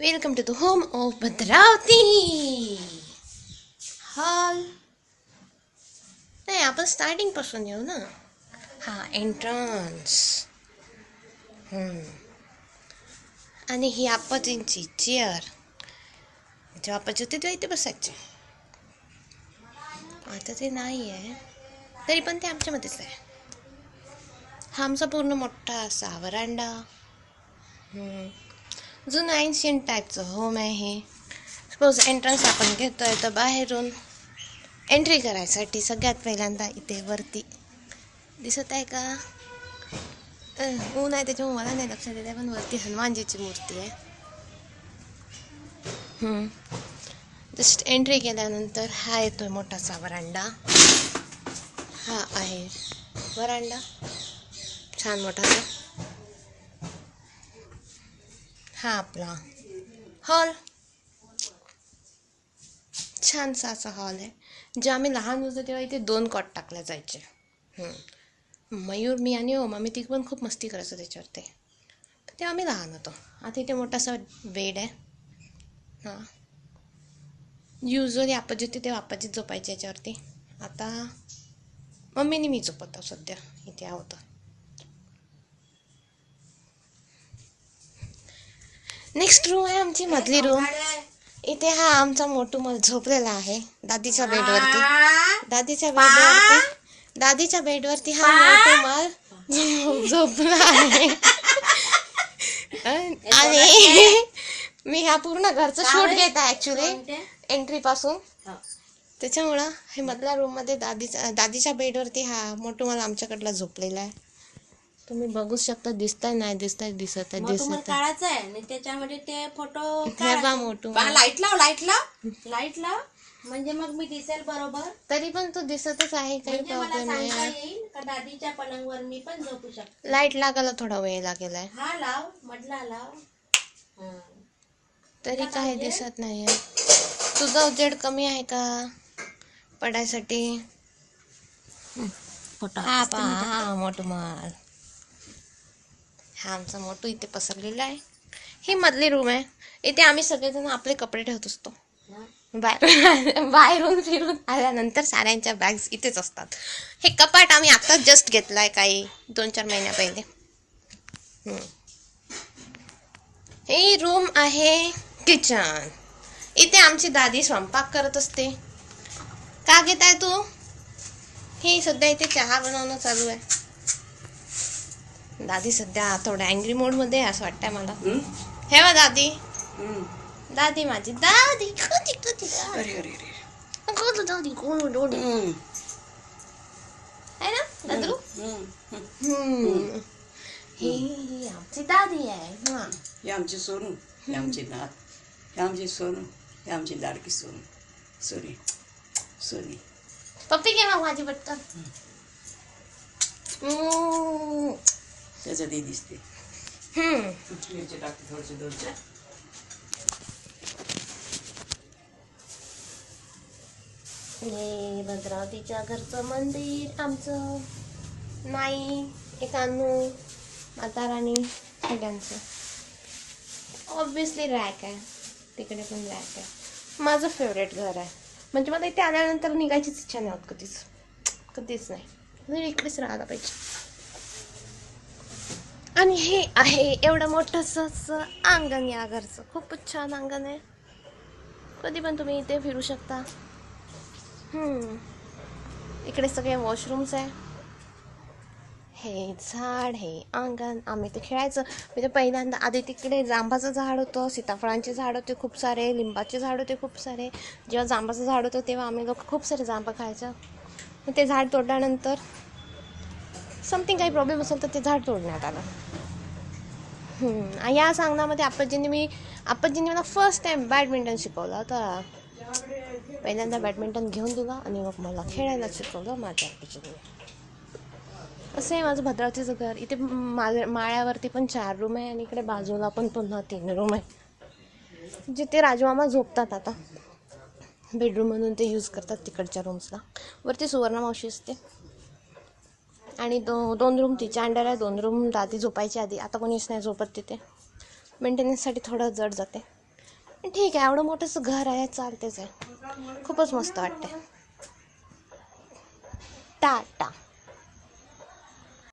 Welcome to the home of Bhadravati hall. नाही, आपण starting पासून येऊ ना. हा एंट्रन्स. आणि ही आपाजींची चेअर. जेव्हा आपाजी होते तेव्हा इथे बसायचे. आता ते नाही आहे, तरी पण ते आमच्यामध्येच आहे. हा आमचा पूर्ण मोठा असा वरांडा. जुनं एन्शियंट टाईपचं होम आहे हे. सपोज एंट्रन्स आपण घेतोय तर बाहेरून एंट्री करायसाठी सगळ्यात पहिल्यांदा इथे वरती दिसत आहे का, ऊन आहे त्याच्यामुळे मला नाही लक्षात येते, पण वरती हनुमानजीची मूर्ती आहे. जस्ट एंट्री केल्यानंतर हा येतोय मोठासा वरांडा. हा आहे वरांडा छान मोठासा. हा आपला हॉल, छानसा असा हॉल आहे. जेव्हा आम्ही लहान होतो तेव्हा इथे 2 कॉट टाकल्या जायचे. मयूर, मी आणि ओमा, मी ती पण खूप मस्ती करायचो त्याच्यावरती. तेव्हा आम्ही लहान होतो. आता इथे मोठासा बेड आहे. हां, युजली आपाजी होती तेव्हा आपाजीच झोपायची याच्यावरती. आता मम्मीने मी झोपवतो सध्या इथे आहोत. नेक्स्ट रूम आहे आमची मधली रूम. इथे हा आमचा मोठू मल झोपलेला आहे दादीच्या बेडवरती. दादीच्या बेडवरती हा मोठू मल झोपला आहे. आणि मी ह्या पूर्ण घरचं शूट घेत आहे ऍक्च्युली एंट्री पासून. त्याच्यामुळं हे मधल्या रूम मध्ये दादीच्या बेडवरती हा मोठू मला आमच्याकडला झोपलेला आहे. तुम्ही बघू शकता. दिसतंय नाही दिसतंय, दिसत आहे काढायचं आहे आणि त्याच्यामध्ये ते फोटो मोठू लाईट लाव म्हणजे मग मी दिसेल बरोबर. तरी पण तो दिसतच आहे, काही म्हणजे मला प्रॉब्लेम सांगता नाही. येईल का दादीच्या पलंगवर मी पण झोपू शकते. लाईट लागायला थोडा वेळ लागेलाय. हा लाव, मधला लाव. तरी काही दिसत नाहीये. तुझा उजेड कमी आहे का पडायसाठी? हा मोठू माल. हा आमचा मोठू इथे पसरलेला आहे. ही मधली रूम आहे. इथे आम्ही सगळेजण आपले कपडे ठेवत असतो. बाहेरून फिरून आल्यानंतर साऱ्यांच्या बॅग्स इथेच असतात. हे कपाट आम्ही आता जस्ट घेतलाय काही 2-4 महिन्या पहिले. ही रूम आहे किचन. इथे आमची दादी स्वयंपाक करत असते. का घेत आहे तू? ही सध्या इथे चहा बनवणं चालू आहे. दादी सध्या थोड्या अँग्री मोड मध्ये आहे असं वाटतंय मला. हे बघ दादी, दादी माझी दादी है ना दादू. ही आमची दादी आहे. ही आमची सोनू, ही आमची नात, ही आमची सोनू, ही आमची लाडकी सोनू. सोनी पप्पी घे मग माझी पटकन. त्याच्यात ही दिसते. मिरची टाकते थोडीशी 2-4. हे भद्रावतीच्या घरचं मंदिर आमचं. नाही, एक अनु, माता राणी सगळ्यांचं. ऑब्विसली रॅक आहे, तिकडे पण रॅक आहे. माझं फेवरेट घर आहे. म्हणजे मला इथे आल्यानंतर निघायचीच इच्छा नाही होत कधीच नाही. म्हणजे इकडेच राहायला पाहिजे. आणि हे आहे एवढं मोठंसं अंगण या घरचं. खूपच छान अंगण आहे. कधी पण तुम्ही इथे फिरू शकता. इकडे सगळे वॉशरूम्स आहे. हे झाड, हे अंगण. आम्ही ते खेळायचं. म्हणजे पहिल्यांदा आधी तिकडे जांबाचं झाड होतं, सीताफळांचे झाड होते खूप सारे, लिंबाचे झाड होते खूप सारे. जेव्हा जांबाचं झाड होतं तेव्हा आम्ही लोक खूप सारे जांब खायचं. ते झाड तोडल्यानंतर समथिंग काही प्रॉब्लेम असेल तर ते झाड तोडण्यात आलं. या अंगणामध्ये आप्पाजींनी मला फर्स्ट टाइम बॅडमिंटन शिकवलं होतं. पहिल्यांदा बॅडमिंटन घेऊन दिला आणि मग मला खेळायला शिकवलं माझ्या आप्पाजींनी. असं आहे माझं भद्रावतीचं घर. इथे माळ्यावरती पण 4 रूम आहे आणि इकडे बाजूला पण पुन्हा 3 रूम आहे, जिथे राजमामा झोपतात. आता बेडरूम म्हणून ते यूज करतात तिकडच्या रूम्सला. वरती सुवर्णा मावशी असते आणि 2 रूम तिच्या अंडर आहे. 2 रूम दादी झोपायची आधी. आता कोणीच नाही झोपत तिथे. मेंटेनन्ससाठी थोडं जड जाते. ठीक आहे, एवढं मोठंसं घर आहे, चालतेच आहे. खूपच मस्त वाटते. टाटा.